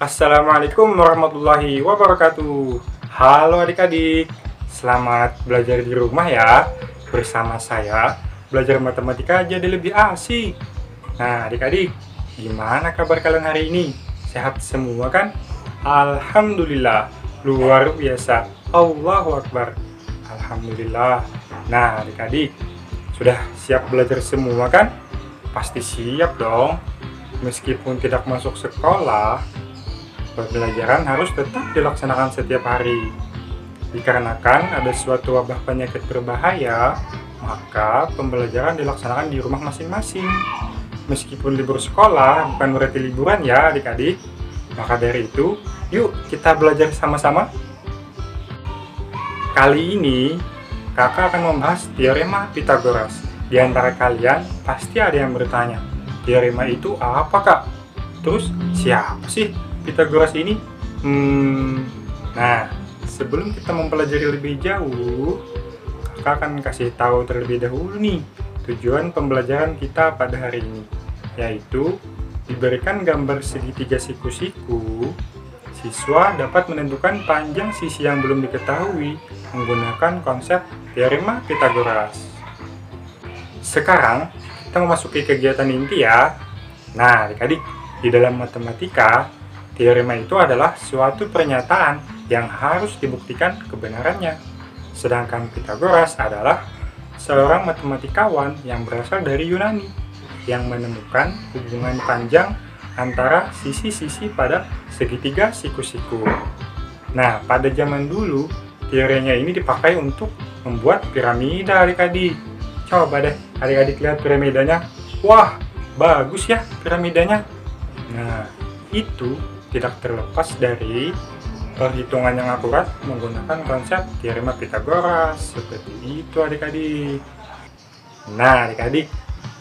Assalamualaikum warahmatullahi wabarakatuh. Halo adik-adik, selamat belajar di rumah ya. Bersama saya, belajar matematika jadi lebih asik. Nah adik-adik, gimana kabar kalian hari ini? Sehat semua kan? Alhamdulillah, luar biasa. Allahu Akbar. Alhamdulillah. Nah adik-adik, sudah siap belajar semua kan? Pasti siap dong. Meskipun tidak masuk sekolah, pembelajaran harus tetap dilaksanakan setiap hari. Dikarenakan ada suatu wabah penyakit berbahaya, maka pembelajaran dilaksanakan di rumah masing-masing. Meskipun libur sekolah bukan berarti liburan ya adik-adik. Maka dari itu, yuk kita belajar sama-sama. Kali ini, kakak akan membahas teorema Pythagoras. Di antara kalian pasti ada yang bertanya, teorema itu apa kak? Terus siapa sih Pythagoras ini? Nah, sebelum kita mempelajari lebih jauh, kakak akan kasih tahu terlebih dahulu nih tujuan pembelajaran kita pada hari ini, yaitu diberikan gambar segitiga siku-siku, siswa dapat menentukan panjang sisi yang belum diketahui menggunakan konsep teorema Pythagoras. Sekarang kita memasuki kegiatan inti ya. Nah, adik-adik, di dalam matematika, teorema itu adalah suatu pernyataan yang harus dibuktikan kebenarannya. Sedangkan Pythagoras adalah seorang matematikawan yang berasal dari Yunani yang menemukan hubungan panjang antara sisi-sisi pada segitiga siku-siku. Nah, pada zaman dulu, teorinya ini dipakai untuk membuat piramida adik-adik. Coba deh adik-adik lihat piramidanya. Wah, bagus ya piramidanya. Nah, itu tidak terlepas dari perhitungan yang akurat menggunakan konsep teorema Pythagoras. Seperti itu adik-adik. Nah adik-adik,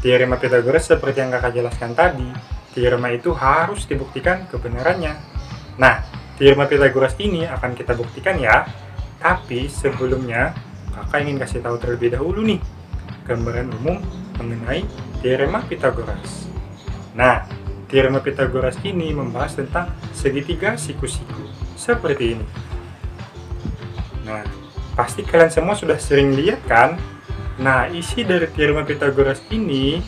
teorema Pythagoras seperti yang kakak jelaskan tadi, teorema itu harus dibuktikan kebenarannya. Nah, teorema Pythagoras ini akan kita buktikan ya. Tapi sebelumnya, kakak ingin kasih tahu terlebih dahulu nih gambaran umum mengenai teorema Pythagoras. Nah, teorema Pythagoras ini membahas tentang segitiga siku-siku, seperti ini. Nah, pasti kalian semua sudah sering lihat kan? Nah, isi dari teorema Pythagoras ini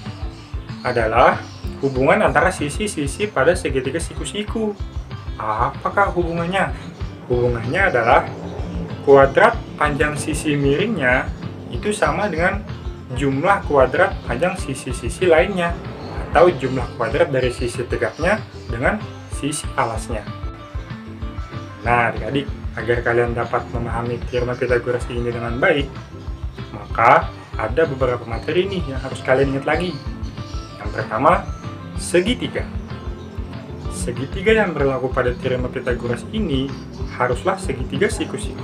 adalah hubungan antara sisi-sisi pada segitiga siku-siku. Apakah hubungannya? Hubungannya adalah kuadrat panjang sisi miringnya itu sama dengan jumlah kuadrat panjang sisi-sisi lainnya, atau jumlah kuadrat dari sisi tegaknya dengan sisi alasnya. Nah adik-adik, agar kalian dapat memahami teorema Pythagoras ini dengan baik, maka ada beberapa materi nih yang harus kalian ingat lagi. Yang pertama, segitiga. Segitiga yang berlaku pada teorema Pythagoras ini haruslah segitiga siku-siku.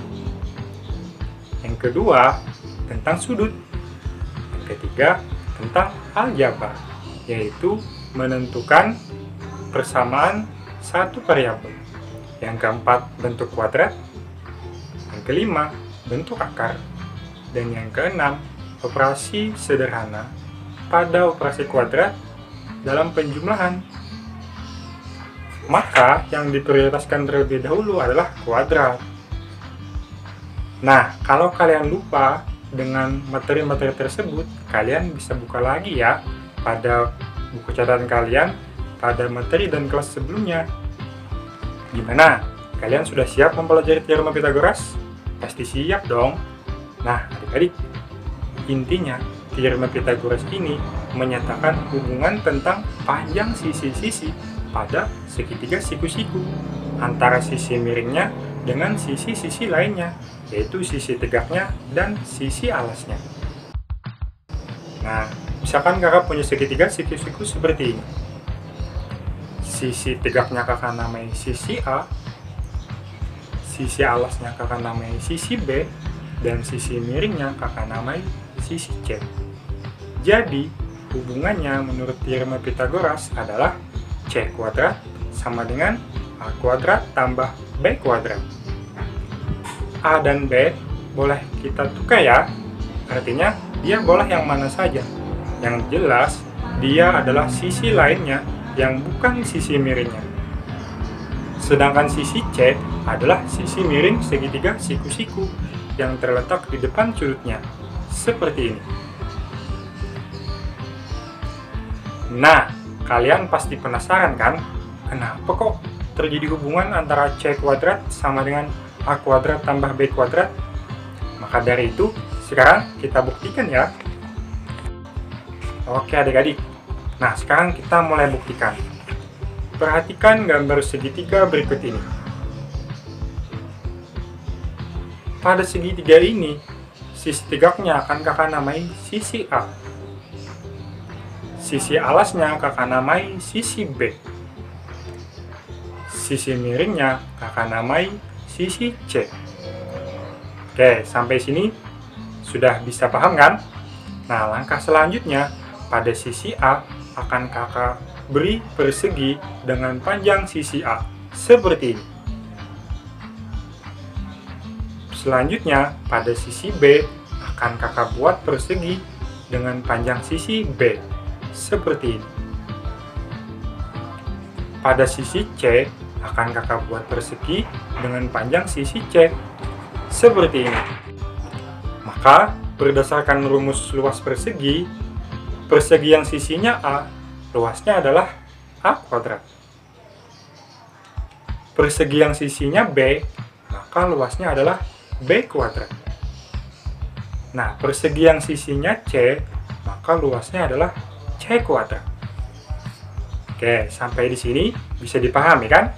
Yang kedua, tentang sudut. Yang ketiga, tentang aljabar, yaitu menentukan persamaan satu variabel. Yang keempat, bentuk kuadrat. Yang kelima, bentuk akar. Dan yang keenam, operasi sederhana pada operasi kuadrat dalam penjumlahan. Maka yang diprioritaskan terlebih dahulu adalah kuadrat. Nah, kalau kalian lupa dengan materi-materi tersebut, kalian bisa buka lagi ya pada buku catatan kalian pada materi dan kelas sebelumnya. Gimana? Kalian sudah siap mempelajari teorema Pythagoras? Pasti siap dong. Nah, adik-adik, intinya teorema Pythagoras ini menyatakan hubungan tentang panjang sisi-sisi pada segitiga siku-siku antara sisi miringnya dengan sisi-sisi lainnya, yaitu sisi tegaknya dan sisi alasnya. Nah, misalkan kakak punya segitiga siku-siku seperti ini. Sisi tegaknya kakak namai sisi A, sisi alasnya kakak namai sisi B, dan sisi miringnya kakak namai sisi C. Jadi, hubungannya menurut teorema Pythagoras adalah C kuadrat sama dengan A kuadrat tambah B kuadrat. A dan B boleh kita tukar ya, artinya dia boleh yang mana saja. Yang jelas, dia adalah sisi lainnya yang bukan sisi miringnya. Sedangkan sisi C adalah sisi miring segitiga siku-siku yang terletak di depan sudutnya, seperti ini. Nah, kalian pasti penasaran kan, kenapa kok terjadi hubungan antara C kuadrat sama dengan A kuadrat tambah B kuadrat? Maka dari itu, sekarang kita buktikan ya. Oke adik-adik, nah sekarang kita mulai buktikan. Perhatikan gambar segitiga berikut ini. Pada segitiga ini, sisi tegaknya akan kakak namai sisi A. Sisi alasnya kakak namai sisi B. Sisi miringnya kakak namai sisi C. Oke, sampai sini sudah bisa paham kan? Nah, langkah selanjutnya, pada sisi A akan kakak beri persegi dengan panjang sisi A, seperti ini. Selanjutnya, pada sisi B akan kakak buat persegi dengan panjang sisi B, seperti ini. Pada sisi C akan kakak buat persegi dengan panjang sisi C, seperti ini. Maka, berdasarkan rumus luas persegi, persegi yang sisinya A, luasnya adalah A kuadrat. Persegi yang sisinya B, maka luasnya adalah B kuadrat. Nah, persegi yang sisinya C, maka luasnya adalah C kuadrat. Oke, sampai di sini bisa dipahami kan?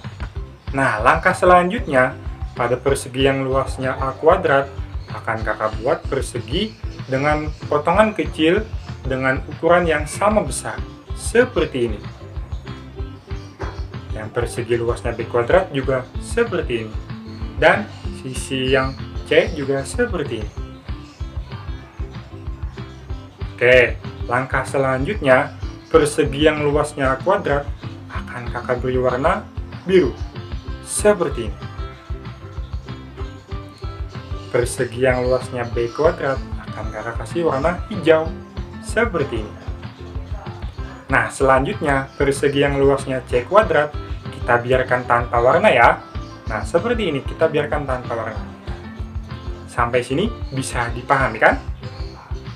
Nah, langkah selanjutnya, pada persegi yang luasnya A kuadrat, akan kakak buat persegi dengan potongan kecil dengan ukuran yang sama besar, seperti ini. Yang persegi luasnya B kuadrat juga seperti ini. Dan sisi yang C juga seperti ini. Oke, langkah selanjutnya, persegi yang luasnya A kuadrat akan kakak beri warna biru, seperti ini. Persegi yang luasnya B kuadrat akan kakak kasih warna hijau, seperti ini. Nah, selanjutnya persegi yang luasnya C kuadrat kita biarkan tanpa warna ya. Nah, seperti ini kita biarkan tanpa warna. Sampai sini bisa dipahami kan?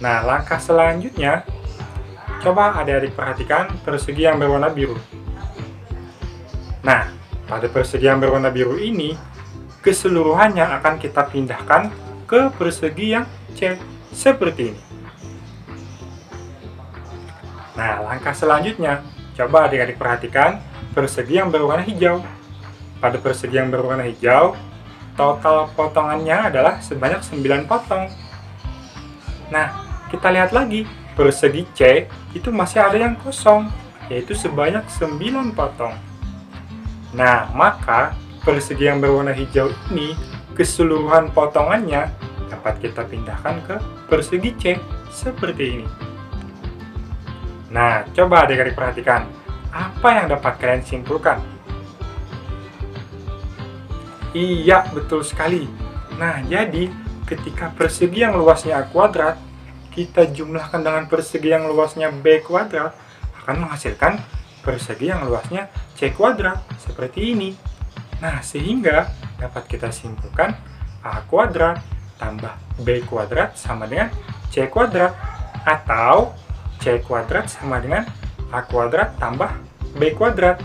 Nah, langkah selanjutnya, coba adik-adik perhatikan persegi yang berwarna biru. Nah, pada persegi yang berwarna biru ini, keseluruhannya akan kita pindahkan ke persegi yang C, seperti ini. Nah, langkah selanjutnya, coba adik-adik perhatikan persegi yang berwarna hijau. Pada persegi yang berwarna hijau, total potongannya adalah sebanyak 9 potong. Nah, kita lihat lagi, persegi C itu masih ada yang kosong, yaitu sebanyak 9 potong. Nah, maka persegi yang berwarna hijau ini, keseluruhan potongannya dapat kita pindahkan ke persegi C, seperti ini. Nah, coba adik-adik perhatikan, apa yang dapat kalian simpulkan? Iya, betul sekali. Nah, jadi ketika persegi yang luasnya A kuadrat, kita jumlahkan dengan persegi yang luasnya B kuadrat, akan menghasilkan persegi yang luasnya C kuadrat, seperti ini. Nah, sehingga dapat kita simpulkan A kuadrat tambah B kuadrat sama dengan C kuadrat, atau C kuadrat sama dengan A kuadrat tambah B kuadrat.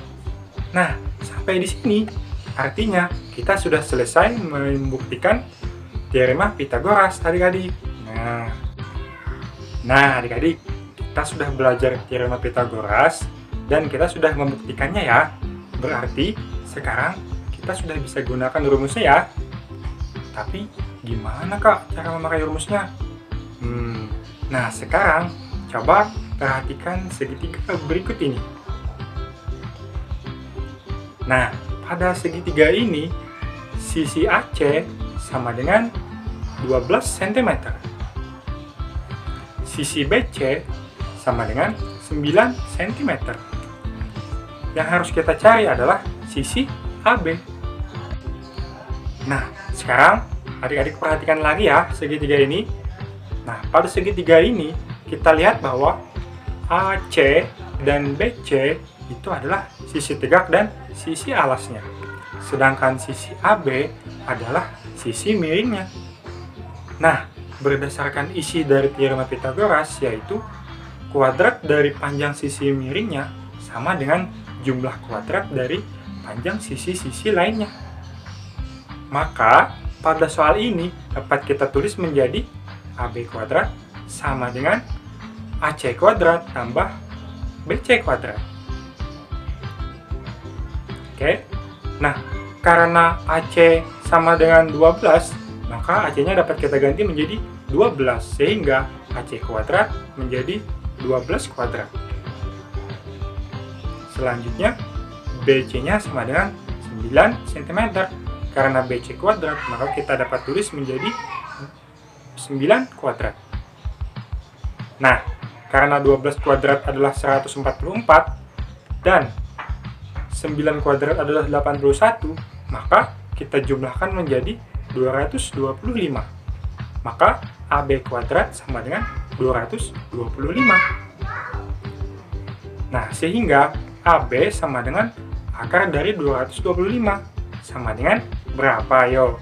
Nah, sampai di sini artinya kita sudah selesai membuktikan teorema Pythagoras, adik-adik. Nah, adik-adik, kita sudah belajar teorema Pythagoras dan kita sudah membuktikannya ya. Berarti sekarang kita sudah bisa gunakan rumusnya ya. Tapi gimana Kak cara memakai rumusnya? Nah, sekarang coba perhatikan segitiga berikut ini. Nah, pada segitiga ini, sisi AC sama dengan 12 cm. Sisi BC sama dengan 9 cm. Yang harus kita cari adalah sisi AB. Nah, sekarang adik-adik perhatikan lagi ya segitiga ini. Nah, pada segitiga ini, kita lihat bahwa AC dan BC itu adalah sisi tegak dan sisi alasnya. Sedangkan sisi AB adalah sisi miringnya. Nah, berdasarkan isi dari teorema Pythagoras, yaitu kuadrat dari panjang sisi miringnya sama dengan jumlah kuadrat dari panjang sisi-sisi lainnya. Maka, pada soal ini dapat kita tulis menjadi AB kuadrat sama dengan AC kuadrat tambah BC kuadrat. Oke, nah karena AC sama dengan 12, maka AC-nya dapat kita ganti menjadi 12, sehingga AC kuadrat menjadi 12 kuadrat. Selanjutnya, BC-nya sama dengan 9 cm. Karena BC kuadrat, maka kita dapat tulis menjadi 9 kuadrat. Nah, karena 12 kuadrat adalah 144 dan 9 kuadrat adalah 81, maka kita jumlahkan menjadi 225. Maka AB kuadrat sama dengan 225. Nah, sehingga AB sama dengan akar dari 225. Sama dengan berapa, yo?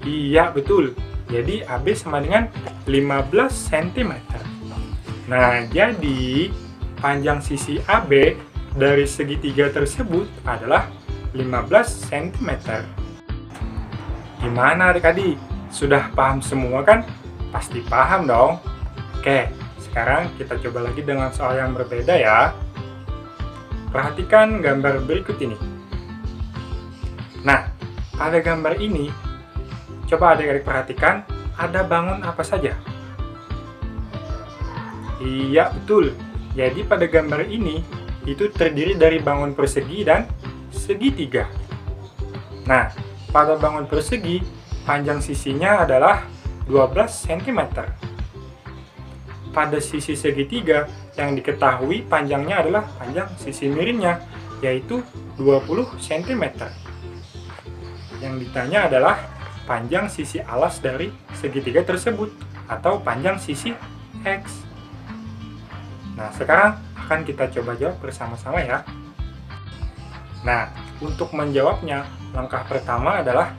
Iya, betul. Jadi AB sama dengan 15 cm. Nah, jadi panjang sisi AB dari segitiga tersebut adalah 15 cm. Gimana adik-adik? Sudah paham semua kan? Pasti paham dong. Oke, sekarang kita coba lagi dengan soal yang berbeda ya. Perhatikan gambar berikut ini. Nah, pada gambar ini, coba adik-adik perhatikan, ada bangun apa saja? Iya, betul. Jadi pada gambar ini, itu terdiri dari bangun persegi dan segitiga. Nah, pada bangun persegi, panjang sisinya adalah 12 cm. Pada sisi segitiga, yang diketahui panjangnya adalah panjang sisi miringnya, yaitu 20 cm. Yang ditanya adalah panjang sisi alas dari segitiga tersebut, atau panjang sisi X. Nah, sekarang akan kita coba jawab bersama-sama ya. Nah, untuk menjawabnya, langkah pertama adalah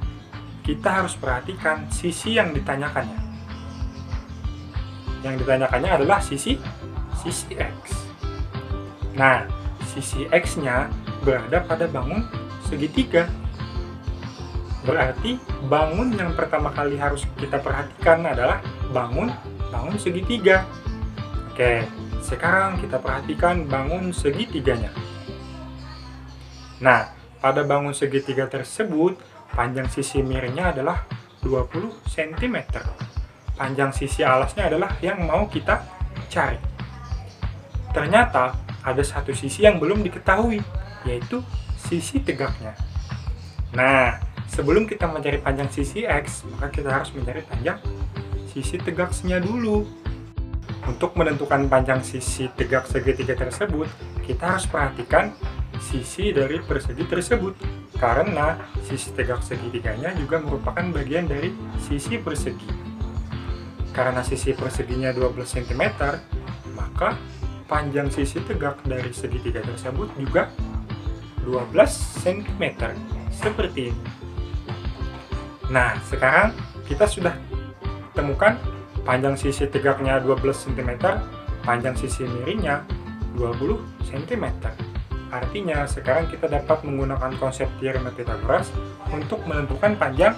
kita harus perhatikan sisi yang ditanyakannya. Yang ditanyakannya adalah sisi X. Nah, sisi X-nya berada pada bangun segitiga. Berarti bangun yang pertama kali harus kita perhatikan adalah bangun segitiga. Oke, sekarang kita perhatikan bangun segitiganya. Nah, pada bangun segitiga tersebut, panjang sisi miringnya adalah 20 cm. Panjang sisi alasnya adalah yang mau kita cari. Ternyata ada satu sisi yang belum diketahui, yaitu sisi tegaknya. Nah, sebelum kita mencari panjang sisi X, maka kita harus mencari panjang sisi tegaknya dulu. Untuk menentukan panjang sisi tegak segitiga tersebut, kita harus perhatikan sisi dari persegi tersebut. Karena sisi tegak segitiganya juga merupakan bagian dari sisi persegi. Karena sisi perseginya 12 cm, maka panjang sisi tegak dari segitiga tersebut juga 12 cm. Seperti ini. Nah, sekarang kita sudah temukan panjang sisi tegaknya 12 cm, panjang sisi miringnya 20 cm. Artinya, sekarang kita dapat menggunakan konsep teorema Pythagoras untuk menentukan panjang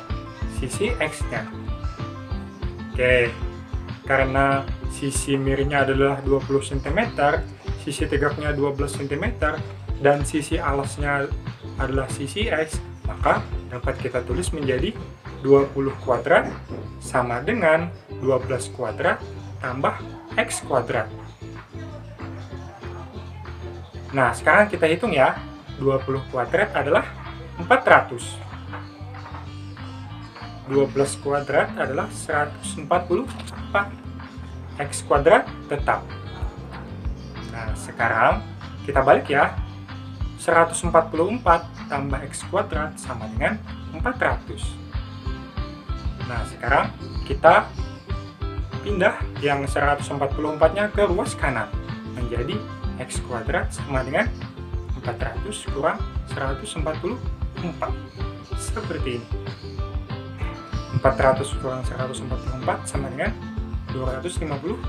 sisi X-nya. Oke, karena sisi miringnya adalah 20 cm, sisi tegaknya 12 cm, dan sisi alasnya adalah sisi X, maka dapat kita tulis menjadi 20 kuadrat sama dengan 12 kuadrat tambah X kuadrat. Nah, sekarang kita hitung ya. 20 kuadrat adalah 400. 12 kuadrat adalah 144. X kuadrat tetap. Nah, sekarang kita balik ya. 144 tambah X kuadrat sama dengan 400. Nah, sekarang kita pindah yang 144-nya ke ruas kanan. Menjadi X kuadrat sama dengan 400 kurang 144. Seperti ini. 400 kurang 144 sama dengan 256.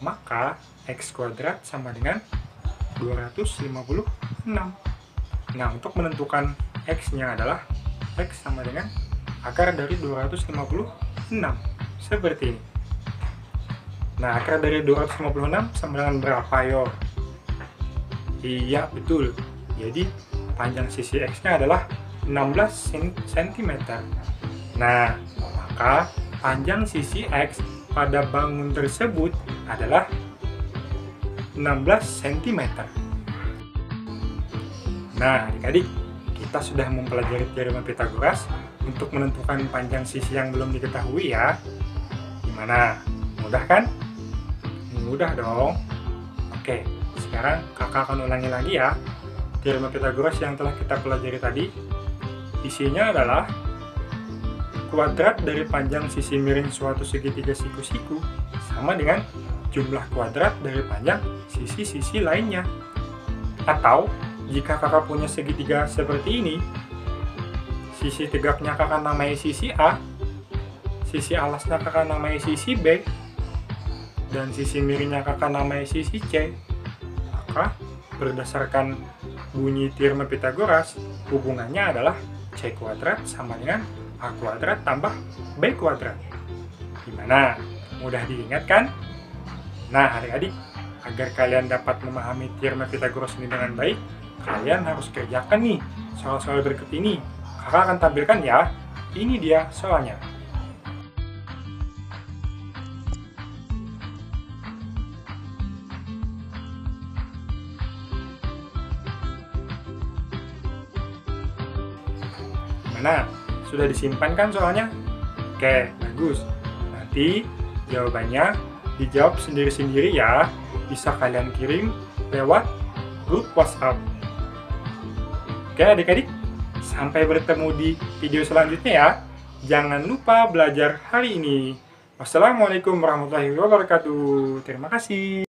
Maka X kuadrat sama dengan 256. Nah, untuk menentukan X-nya adalah X sama dengan akar dari 256. Seperti ini. Nah, akar dari 256 sama dengan berapa, yo? Iya, betul. Jadi, panjang sisi X-nya adalah 16 cm. Nah, maka panjang sisi X pada bangun tersebut adalah 16 cm. Nah, adik-adik, kita sudah mempelajari teorema Pythagoras untuk menentukan panjang sisi yang belum diketahui ya. Gimana? Mudah kan? Mudah dong. Oke, sekarang kakak akan ulangi lagi ya. Teorema Pythagoras yang telah kita pelajari tadi, isinya adalah kuadrat dari panjang sisi miring suatu segitiga siku-siku sama dengan jumlah kuadrat dari panjang sisi-sisi lainnya. Atau, jika kakak punya segitiga seperti ini, sisi tegaknya kakak namai sisi A, sisi alasnya kakak namai sisi B, dan sisi miringnya kakak namai sisi C, maka berdasarkan bunyi teorema Pythagoras, hubungannya adalah C kuadrat sama dengan A kuadrat tambah B kuadrat. Gimana? Mudah diingat kan? Nah, adik-adik, agar kalian dapat memahami teorema Pythagoras ini dengan baik, kalian harus kerjakan nih soal-soal berikut ini. Kakak akan tampilkan ya. Ini dia soalnya. Nah, sudah disimpan kan soalnya? Oke, bagus. Nanti jawabannya dijawab sendiri-sendiri ya. Bisa kalian kirim lewat grup WhatsApp. Oke adik-adik, sampai bertemu di video selanjutnya ya. Jangan lupa belajar hari ini. Wassalamualaikum warahmatullahi wabarakatuh. Terima kasih.